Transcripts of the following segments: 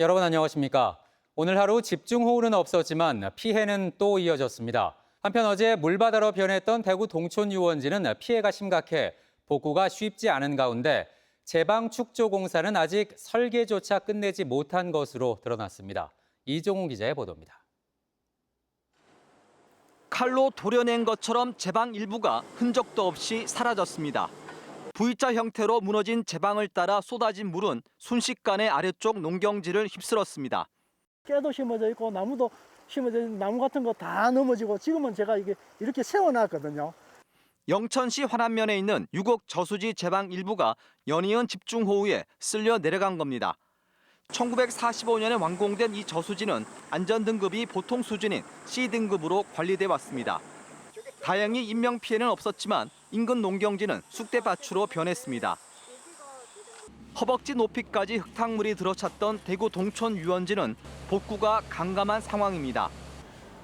여러분 안녕하십니까? 오늘 하루 집중호우는 없었지만 피해는 또 이어졌습니다. 한편 어제 물바다로 변했던 대구 동촌 유원지는 피해가 심각해 복구가 쉽지 않은 가운데 제방축조공사는 아직 설계조차 끝내지 못한 것으로 드러났습니다. 이종훈 기자의 보도입니다. 칼로 도려낸 것처럼 제방 일부가 흔적도 없이 사라졌습니다. V자 형태로 무너진 제방을 따라 쏟아진 물은 순식간에 아래쪽 농경지를 휩쓸었습니다. 깨도 심어져 있고 나무도 심어져 있는 나무 같은 거 다 넘어지고 지금은 제가 이게 이렇게 세워놨거든요. 영천시 환안면에 있는 6억 저수지 제방 일부가 연이은 집중호우에 쓸려 내려간 겁니다. 1945년에 완공된 이 저수지는 안전등급이 보통 수준인 C등급으로 관리돼 왔습니다. 다행히 인명피해는 없었지만 인근 농경지는 쑥대밭으로 변했습니다. 허벅지 높이까지 흙탕물이 들어찼던 대구 동촌 유원지는 복구가 간감한 상황입니다.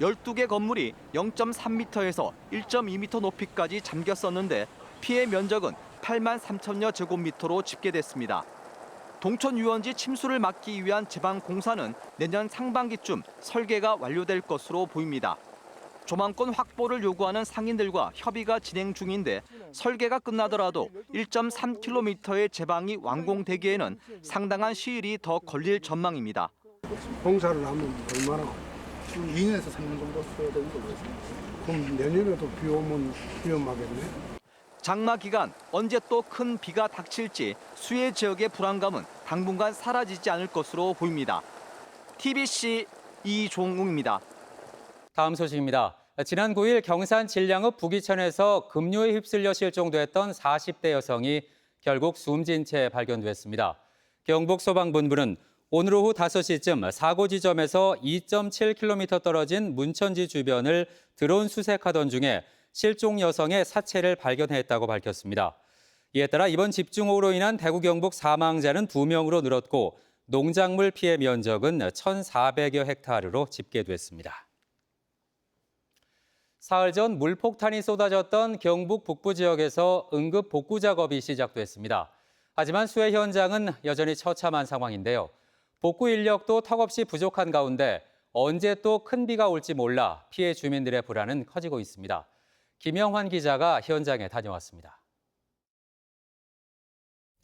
12개 건물이 0.3m에서 1.2m 높이까지 잠겼었는데 피해 면적은 8만 3천여 제곱미터로 집계됐습니다. 동촌 유원지 침수를 막기 위한 제방 공사는 내년 상반기쯤 설계가 완료될 것으로 보입니다. 조망권 확보를 요구하는 상인들과 협의가 진행 중인데 설계가 끝나더라도 1.3km의 제방이 완공되기에는 상당한 시일이 더 걸릴 전망입니다. 공사를 하면 얼마나 2년에서 3년 정도 써야 된다고 했습니다. 그럼 내년에도 비 오면 위험하겠네. 장마 기간 언제 또 큰 비가 닥칠지 수해 지역의 불안감은 당분간 사라지지 않을 것으로 보입니다. TBC 이종웅입니다. 다음 소식입니다. 지난 9일 경산 진량읍 부기천에서 급류에 휩쓸려 실종됐던 40대 여성이 결국 숨진 채 발견됐습니다. 경북소방본부는 오늘 오후 5시쯤 사고 지점에서 2.7km 떨어진 문천지 주변을 드론 수색하던 중에 실종 여성의 사체를 발견했다고 밝혔습니다. 이에 따라 이번 집중호우로 인한 대구 경북 사망자는 2명으로 늘었고 농작물 피해 면적은 1,400여 헥타르로 집계됐습니다. 사흘 전 물폭탄이 쏟아졌던 경북 북부 지역에서 응급 복구 작업이 시작됐습니다. 하지만 수해 현장은 여전히 처참한 상황인데요. 복구 인력도 턱없이 부족한 가운데 언제 또 큰 비가 올지 몰라 피해 주민들의 불안은 커지고 있습니다. 김영환 기자가 현장에 다녀왔습니다.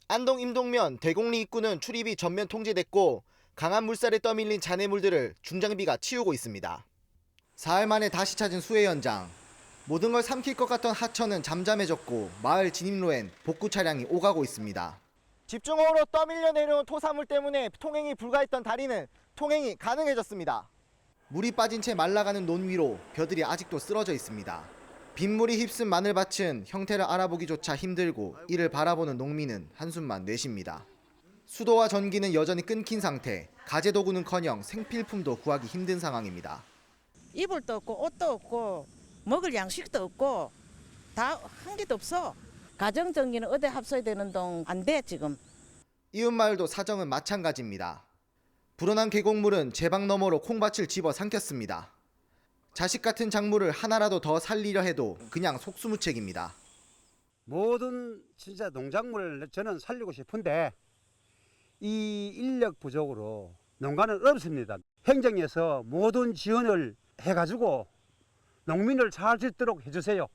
안동 임동면 대곡리 입구는 출입이 전면 통제됐고 강한 물살에 떠밀린 잔해물들을 중장비가 치우고 있습니다. 사흘 만에 다시 찾은 수해 현장. 모든 걸 삼킬 것 같던 하천은 잠잠해졌고 마을 진입로엔 복구 차량이 오가고 있습니다. 집중호우로 떠밀려 내려온 토사물 때문에 통행이 불가했던 다리는 통행이 가능해졌습니다. 물이 빠진 채 말라가는 논 위로 벼들이 아직도 쓰러져 있습니다. 빗물이 휩쓴 마늘밭은 형태를 알아보기조차 힘들고 이를 바라보는 농민은 한숨만 내쉽니다. 수도와 전기는 여전히 끊긴 상태, 가재도구는커녕 생필품도 구하기 힘든 상황입니다. 이불 도 없고 옷도 없고 먹을 양식도 없고 다 한 개도 없어. 가정전기는 어디 합쳐야 되는 동 안 돼 지금. 이웃마을도 사정은 마찬가지입니다. 불어난 계곡물은 제방 너머로 콩밭을 집어 삼켰습니다. 자식 같은 작물을 하나라도 더 살리려 해도 그냥 속수무책입니다. 모든 진짜 농작물을 저는 살리고 싶은데 이 인력 부족으로 농가는 없습니다. 행정에서 모든 지원을 해가지고 농민을 잘 짓도록 해주세요.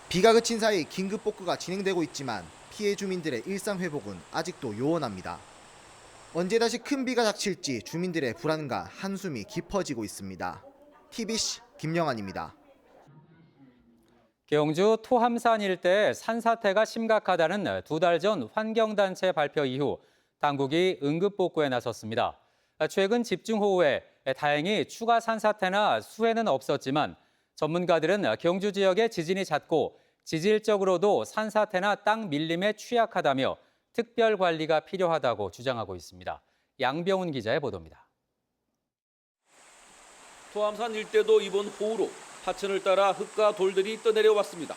비가 그친 사이 긴급 복구가 진행되고 있지만 피해 주민들의 일상 회복은 아직도 요원합니다. 언제 다시 큰 비가 닥칠지 주민들의 불안과 한숨이 깊어지고 있습니다. TBC 김영환입니다. 경주 토함산 일대 산사태가 심각하다는 2달 전 환경단체 발표 이후 당국이 응급복구에 나섰습니다. 최근 집중호우에 다행히 추가 산사태나 수해는 없었지만 전문가들은 경주 지역의 지진이 잦고 지질적으로도 산사태나 땅 밀림에 취약하다며 특별 관리가 필요하다고 주장하고 있습니다. 양병훈 기자의 보도입니다. 토함산 일대도 이번 호우로 하천을 따라 흙과 돌들이 떠내려왔습니다.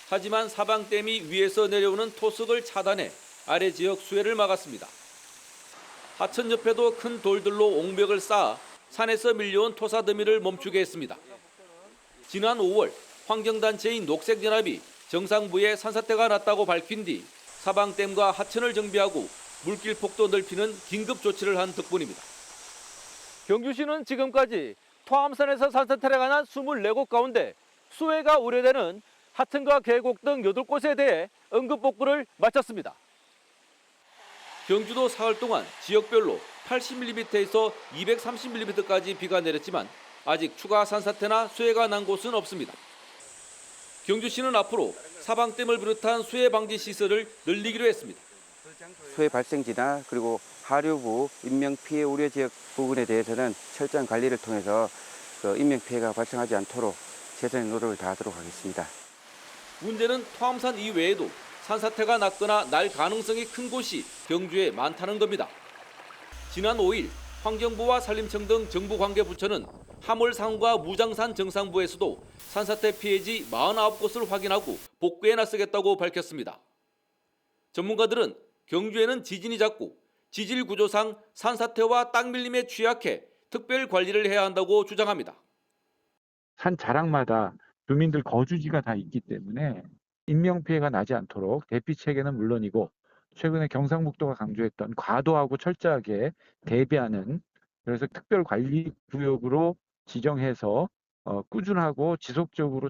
하지만 사방댐이 위에서 내려오는 토석을 차단해 아래 지역 수해를 막았습니다. 하천 옆에도 큰 돌들로 옹벽을 쌓아 산에서 밀려온 토사 더미를 멈추게 했습니다. 지난 5월 환경단체인 녹색연합이 정상부에 산사태가 났다고 밝힌 뒤 사방댐과 하천을 정비하고 물길폭도 넓히는 긴급 조치를 한 덕분입니다. 경주시는 지금까지 토암산에서 산사태를 관한 24곳 가운데 수해가 우려되는 하천과 계곡 등 8곳에 대해 응급복구를 마쳤습니다. 경주도 사흘 동안 지역별로 80mm에서 230mm까지 비가 내렸지만 아직 추가 산사태나 수해가 난 곳은 없습니다. 경주시는 앞으로 사방댐을 비롯한 수해 방지 시설을 늘리기로 했습니다. 수해 발생지나 그리고 하류부 인명피해 우려 지역 부분에 대해서는 철저한 관리를 통해서 인명피해가 발생하지 않도록 최선의 노력을 다하도록 하겠습니다. 문제는 토암산 이외에도 산사태가 났거나 날 가능성이 큰 곳이 경주에 많다는 겁니다. 지난 5일 환경부와 산림청 등 정부 관계부처는 하물산과 무장산 정상부에서도 산사태 피해지 49곳을 확인하고 복구에 나서겠다고 밝혔습니다. 전문가들은 경주에는 지진이 잦고 지질 구조상 산사태와 땅밀림에 취약해 특별 관리를 해야 한다고 주장합니다. 산 자락마다 주민들 거주지가 다 있기 때문에 인명피해가 나지 않도록 대피 체계는 물론이고 최근에 경상북도가 강조했던 과도하고 철저하게 대비하는 그래서 특별 관리 구역으로 지정해서 꾸준하고 지속적으로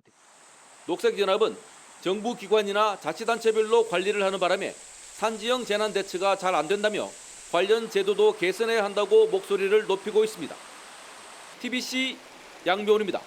녹색연합은 정부 기관이나 자치단체별로 관리를 하는 바람에 산지형 재난 대처가 잘 안 된다며 관련 제도도 개선해야 한다고 목소리를 높이고 있습니다. TBC 양병훈입니다.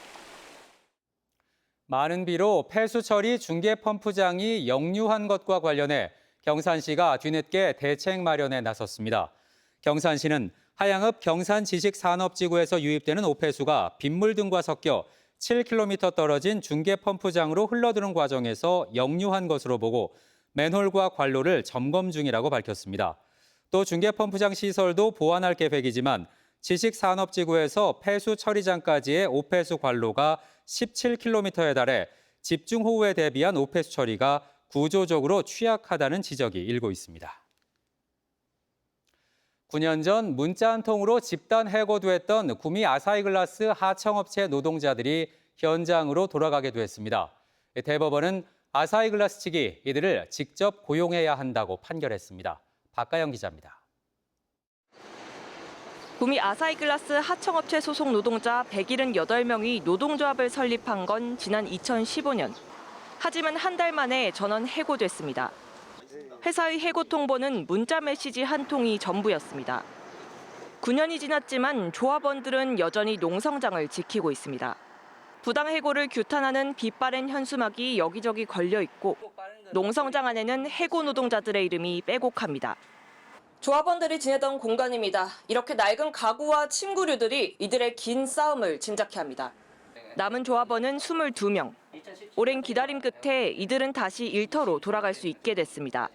많은 비로 폐수 처리 중개 펌프장이 역류한 것과 관련해 경산시가 뒤늦게 대책 마련에 나섰습니다. 경산시는 하양읍 경산지식산업지구에서 유입되는 오폐수가 빗물 등과 섞여 7km 떨어진 중개 펌프장으로 흘러드는 과정에서 역류한 것으로 보고 맨홀과 관로를 점검 중이라고 밝혔습니다. 또 중개 펌프장 시설도 보완할 계획이지만 지식산업지구에서 폐수 처리장까지의 오폐수 관로가 17km에 달해 집중호우에 대비한 오폐수 처리가 구조적으로 취약하다는 지적이 일고 있습니다. 9년 전 문자 한 통으로 집단 해고됐던 구미 아사히글라스 하청업체 노동자들이 현장으로 돌아가게 됐습니다. 대법원은 아사히글라스 측이 이들을 직접 고용해야 한다고 판결했습니다. 박가영 기자입니다. 구미 아사히글라스 하청업체 소속 노동자 178명이 노동조합을 설립한 건 지난 2015년. 하지만 한 달 만에 전원 해고됐습니다. 회사의 해고 통보는 문자 메시지 한 통이 전부였습니다. 9년이 지났지만 조합원들은 여전히 농성장을 지키고 있습니다. 부당 해고를 규탄하는 빛바랜 현수막이 여기저기 걸려 있고 농성장 안에는 해고 노동자들의 이름이 빼곡합니다. 조합원들이 지내던 공간입니다. 이렇게 낡은 가구와 침구류들이 이들의 긴 싸움을 짐작케 합니다. 남은 조합원은 22명. 오랜 기다림 끝에 이들은 다시 일터로 돌아갈 수 있게 됐습니다.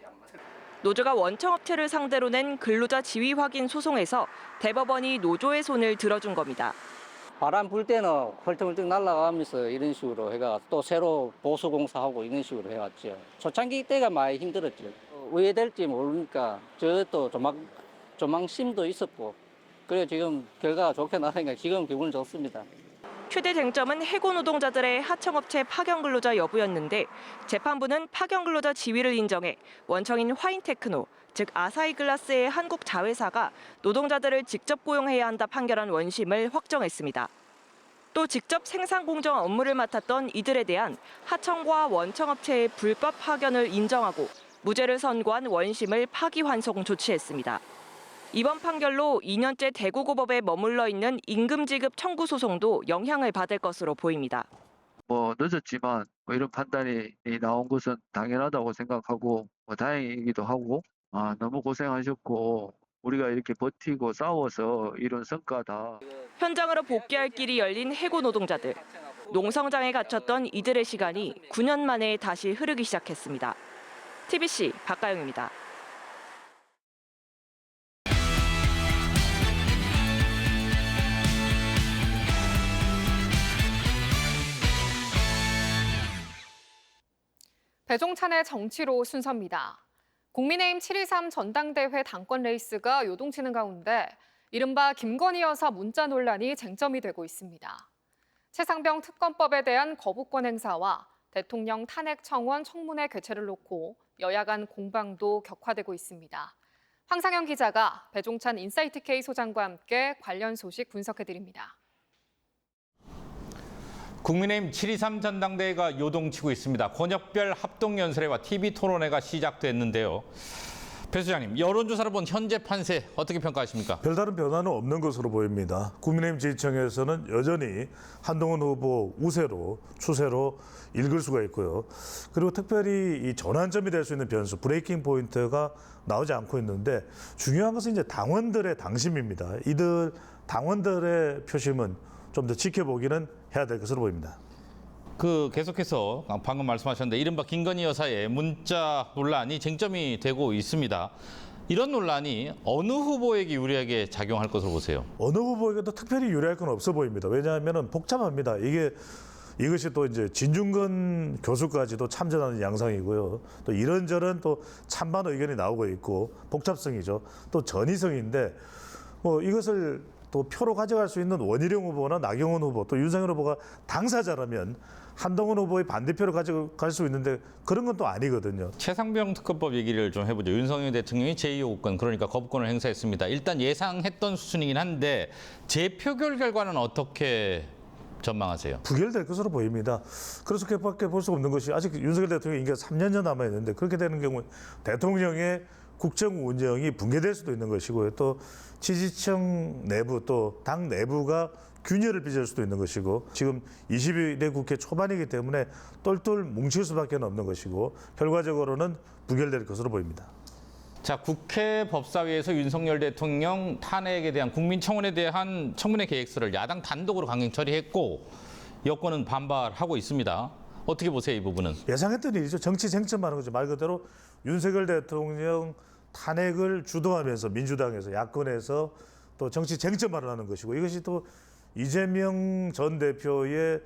노조가 원청업체를 상대로 낸 근로자 지위 확인 소송에서 대법원이 노조의 손을 들어준 겁니다. 바람 불 때는 헐떡헐떡 날아가면서 이런 식으로 해가 또 새로 보수공사하고 이런 식으로 해왔죠. 초창기 때가 많이 힘들었죠. 왜 될지 모르니까 저도 조망심도 있었고 그래서 지금 결과가 좋게 나니까 지금 기분 좋습니다. 최대 쟁점은 해고 노동자들의 하청업체 파견 근로자 여부였는데 재판부는 파견 근로자 지위를 인정해 원청인 화인테크노, 즉 아사히글라스의 한국 자회사가 노동자들을 직접 고용해야 한다 판결한 원심을 확정했습니다. 또 직접 생산 공정 업무를 맡았던 이들에 대한 하청과 원청업체의 불법 파견을 인정하고 무죄를 선고한 원심을 파기환송 조치했습니다. 이번 판결로 2년째 대구고법에 머물러 있는 임금지급 청구 소송도 영향을 받을 것으로 보입니다. 늦었지만 이런 판단이 나온 것은 당연하다고 생각하고 다행이기도 하고 너무 고생하셨고 우리가 이렇게 버티고 싸워서 이룬 성과다. 현장으로 복귀할 길이 열린 해고 노동자들. 농성장에 갇혔던 이들의 시간이 9년 만에 다시 흐르기 시작했습니다. TBC 박가영입니다. 배종찬의 정치로 순서입니다. 국민의힘 7.23 전당대회 당권 레이스가 요동치는 가운데 이른바 김건희 여사 문자 논란이 쟁점이 되고 있습니다. 최상병 특검법에 대한 거부권 행사와 대통령 탄핵 청원 청문회 개최를 놓고 여야 간 공방도 격화되고 있습니다. 황상영 기자가 배종찬 인사이트K 소장과 함께 관련 소식 분석해드립니다. 국민의힘 7.23 전당대회가 요동치고 있습니다. 권역별 합동연설회와 TV토론회가 시작됐는데요. 배 소장님, 여론조사를 본 현재 판세 어떻게 평가하십니까? 별다른 변화는 없는 것으로 보입니다. 국민의힘 지지층에서는 여전히 한동훈 후보 우세로 추세로 읽을 수가 있고요. 그리고 특별히 이 전환점이 될 수 있는 변수, 브레이킹 포인트가 나오지 않고 있는데 중요한 것은 이제 당원들의 당심입니다. 이들 당원들의 표심은 좀 더 지켜보기는 해야 될 것으로 보입니다. 계속해서 방금 말씀하셨는데 이른바 김건희 여사의 문자 논란이 쟁점이 되고 있습니다. 이런 논란이 어느 후보에게 유리하게 작용할 것으로 보세요? 어느 후보에게도 특별히 유리할 건 없어 보입니다. 왜냐하면 복잡합니다. 이것이 또 이제 진중권 교수까지도 참전하는 양상이고요. 또 이런저런 또 찬반 의견이 나오고 있고 복잡성이죠. 또 전의성인데 이것을 또 표로 가져갈 수 있는 원희룡 후보나 나경원 후보 또 윤석열 후보가 당사자라면 한동훈 후보의 반대표를 가져갈 수 있는데 그런 건 또 아니거든요. 최상병 특검법 얘기를 좀 해보죠. 윤석열 대통령이 제2호권 그러니까 거부권을 행사했습니다. 일단 예상했던 수준이긴 한데 재표결 결과는 어떻게 전망하세요? 부결될 것으로 보입니다. 그렇게밖에 볼 수 없는 것이 아직 윤석열 대통령이 임기가 3년여 남아있는데 그렇게 되는 경우 대통령의 국정 운영이 붕괴될 수도 있는 것이고요. 또 지지층 내부 또 당 내부가 균열을 빚을 수도 있는 것이고 지금 22대 국회 초반이기 때문에 똘똘 뭉칠 수밖에 없는 것이고 결과적으로는 부결될 것으로 보입니다. 자, 국회 법사위에서 윤석열 대통령 탄핵에 대한 국민청원에 대한 청문회 계획서를 야당 단독으로 강행 처리했고 여권은 반발하고 있습니다. 어떻게 보세요, 이 부분은? 예상했던 일이죠. 정치 쟁점하는 거죠. 말 그대로 윤석열 대통령 탄핵을 주도하면서 민주당에서 야권에서 또 정치 쟁점화를 하는 것이고 이것이 또 이재명 전 대표의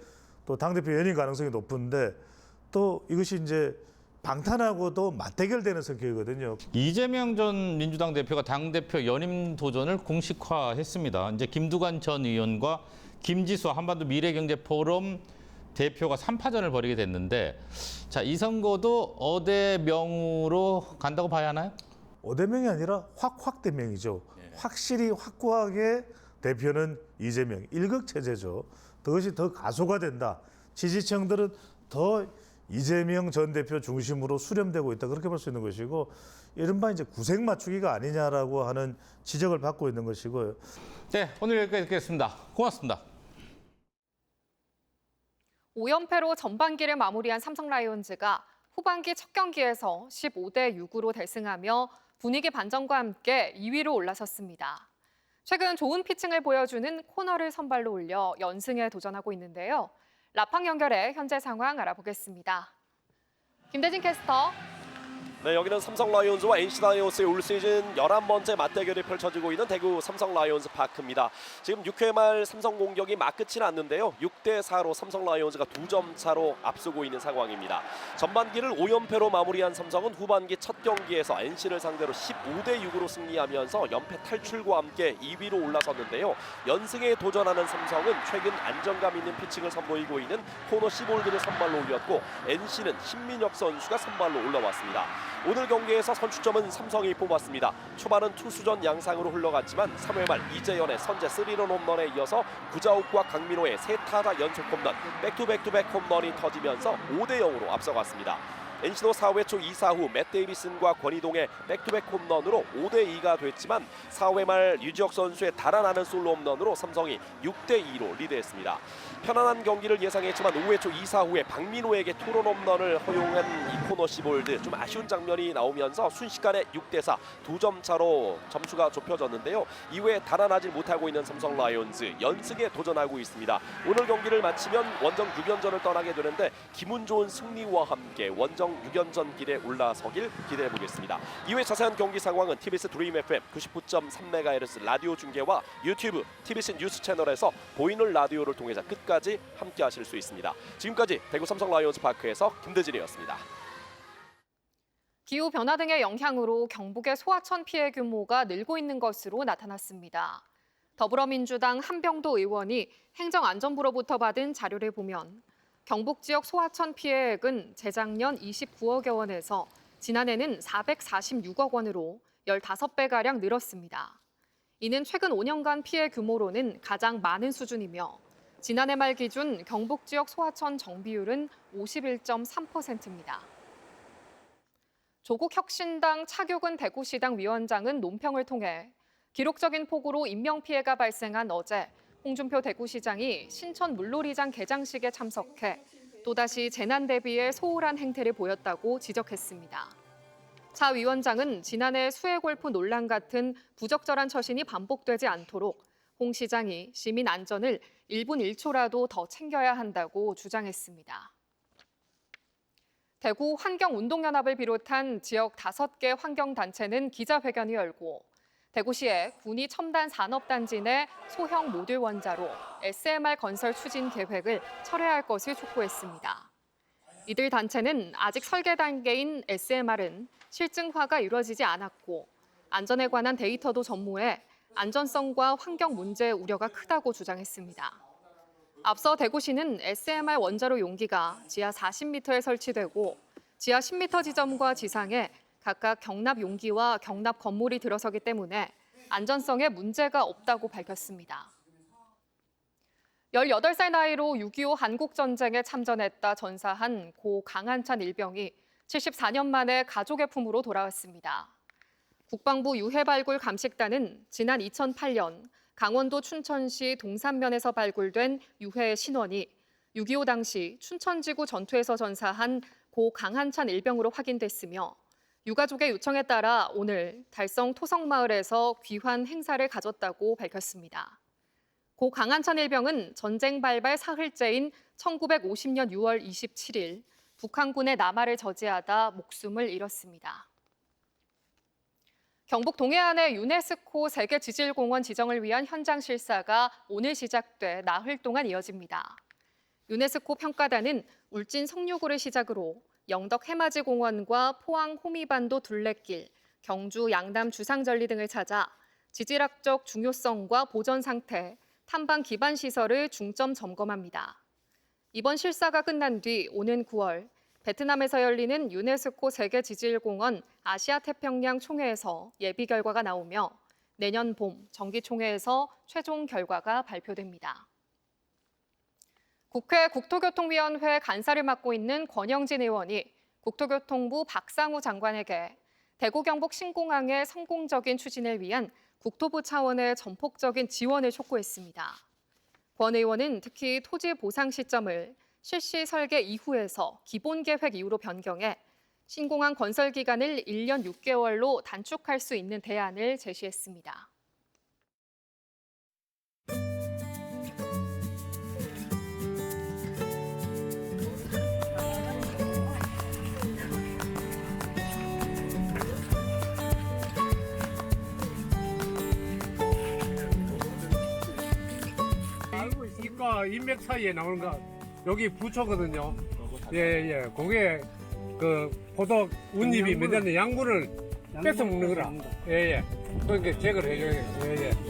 또 당대표 연임 가능성이 높은데 또 이것이 이제 방탄하고도 맞대결되는 성격이거든요. 이재명 전 민주당 대표가 당대표 연임 도전을 공식화했습니다. 이제 김두관 전 의원과 김지수 한반도 미래경제포럼 대표가 3파전을 벌이게 됐는데 자, 이 선거도 어대명으로 간다고 봐야 하나요? 어대명이 아니라 확대명이죠. 확실히 확고하게 대표는 이재명, 일극체제죠. 그것이 더 가소화된다. 지지층들은 더 이재명 전 대표 중심으로 수렴되고 있다. 그렇게 볼 수 있는 것이고 이른바 이제 구색 맞추기가 아니냐라고 하는 지적을 받고 있는 것이고요. 네, 오늘 여기까지 듣겠습니다. 고맙습니다. 5연패로 전반기를 마무리한 삼성 라이온즈가 후반기 첫 경기에서 15대 6으로 대승하며 분위기 반전과 함께 2위로 올라섰습니다. 최근 좋은 피칭을 보여주는 코너를 선발로 올려 연승에 도전하고 있는데요. 라팡 연결해 현재 상황 알아보겠습니다. 김대진 캐스터. 네, 여기는 삼성 라이온즈와 NC 다이노스의 올 시즌 11번째 맞대결이 펼쳐지고 있는 대구 삼성 라이온즈 파크입니다. 지금 6회 말 삼성 공격이 막 끝이 났는데요. 6대 4로 삼성 라이온즈가 2점 차로 앞서고 있는 상황입니다. 전반기를 5연패로 마무리한 삼성은 후반기 첫 경기에서 NC를 상대로 15대 6으로 승리하면서 연패 탈출과 함께 2위로 올라섰는데요. 연승에 도전하는 삼성은 최근 안정감 있는 피칭을 선보이고 있는 코너 시볼드를 선발로 올렸고 NC는 신민혁 선수가 선발로 올라왔습니다. 오늘 경기에서 선취점은 삼성이 뽑았습니다. 초반은 투수전 양상으로 흘러갔지만 3회 말 이재현의 선제 3런 홈런에 이어서 구자욱과 강민호의 3타자 연속 홈런, 백투백투백 홈런이 터지면서 5대 0으로 앞서갔습니다. NC도 4회 초 2사 후 맷 데이비슨과 권희동의 백투백 홈런으로 5대 2가 됐지만 4회 말 유지혁 선수의 달아나는 솔로 홈런으로 삼성이 6대 2로 리드했습니다. 편안한 경기를 예상했지만 5회 초 2사 후에 박민호에게 투런 홈런을 허용한 이 코너 시볼드 좀 아쉬운 장면이 나오면서 순식간에 6대 4 2점 차로 점수가 좁혀졌는데요. 이후에 달아나지 못하고 있는 삼성 라이온즈 연승에 도전하고 있습니다. 오늘 경기를 마치면 원정 6연전을 떠나게 되는데 기분 좋은 승리와 함께 원정 6연전 길에 올라서길 기대해 보겠습니다. 이후에 자세한 경기 상황은 TBS 드림 FM 99.3MHz 라디오 중계와 유튜브 TBS 뉴스 채널에서 보이는 라디오를 통해서 끝까지 함께 하실 수 있습니다. 지금까지 대구 삼성 라이온즈 파크에서 김대진이었습니다. 기후 변화 등의 영향으로 경북의 소하천 피해 규모가 늘고 있는 것으로 나타났습니다. 더불어민주당 한병도 의원이 행정안전부로부터 받은 자료를 보면 경북 지역 소하천 피해액은 재작년 29억여 원에서 지난해는 446억 원으로 15배가량 늘었습니다. 이는 최근 5년간 피해 규모로는 가장 많은 수준이며 지난해 말 기준 경북 지역 소하천 정비율은 51.3%입니다. 조국 혁신당 차교근 대구시당 위원장은 논평을 통해 기록적인 폭우로 인명피해가 발생한 어제 홍준표 대구시장이 신천 물놀이장 개장식에 참석해 또다시 재난 대비에 소홀한 행태를 보였다고 지적했습니다. 차 위원장은 지난해 수해골프 논란 같은 부적절한 처신이 반복되지 않도록 홍 시장이 시민 안전을 1분 1초라도 더 챙겨야 한다고 주장했습니다. 대구 환경운동연합을 비롯한 지역 5개 환경단체는 기자회견을 열고 대구시의 군위 첨단 산업단지 내 소형 모듈 원자로 SMR 건설 추진 계획을 철회할 것을 촉구했습니다. 이들 단체는 아직 설계 단계인 SMR은 실증화가 이루어지지 않았고 안전에 관한 데이터도 전무해 안전성과 환경 문제의 우려가 크다고 주장했습니다. 앞서 대구시는 SMR 원자로 용기가 지하 40m에 설치되고 지하 10m 지점과 지상에 각각 경납 용기와 경납 건물이 들어서기 때문에 안전성에 문제가 없다고 밝혔습니다. 18살 나이로 6.25 한국전쟁에 참전했다 전사한 고 강한찬 일병이 74년 만에 가족의 품으로 돌아왔습니다. 국방부 유해발굴 감식단은 지난 2008년 강원도 춘천시 동산면에서 발굴된 유해의 신원이 6.25 당시 춘천지구 전투에서 전사한 고 강한찬 일병으로 확인됐으며 유가족의 요청에 따라 오늘 달성 토성마을에서 귀환 행사를 가졌다고 밝혔습니다. 고 강한찬 일병은 전쟁 발발 사흘째인 1950년 6월 27일 북한군의 남하를 저지하다 목숨을 잃었습니다. 경북 동해안의 유네스코 세계지질공원 지정을 위한 현장 실사가 오늘 시작돼 나흘 동안 이어집니다. 유네스코 평가단은 울진 석류구를 시작으로 영덕 해맞이 공원과 포항 호미반도 둘레길, 경주 양남 주상절리 등을 찾아 지질학적 중요성과 보전 상태, 탐방 기반 시설을 중점 점검합니다. 이번 실사가 끝난 뒤 오는 9월 베트남에서 열리는 유네스코 세계지질공원 아시아태평양 총회에서 예비 결과가 나오며 내년 봄 정기총회에서 최종 결과가 발표됩니다. 국회 국토교통위원회 간사를 맡고 있는 권영진 의원이 국토교통부 박상우 장관에게 대구 경북 신공항의 성공적인 추진을 위한 국토부 차원의 전폭적인 지원을 촉구했습니다. 권 의원은 특히 토지 보상 시점을 실시 설계 이후에서 기본 계획 이후로 변경해 신공항 건설 기간을 1년 6개월로 단축할 수 있는 대안을 제시했습니다. 입과 인맥 사이에 나오는 거 여기 부초거든요. 예예. 그게 그 포도 운잎이 맺었는 양분을 뺏어 먹는 거라. 예예. 그러니까 제거를 해줘야 돼. 예예.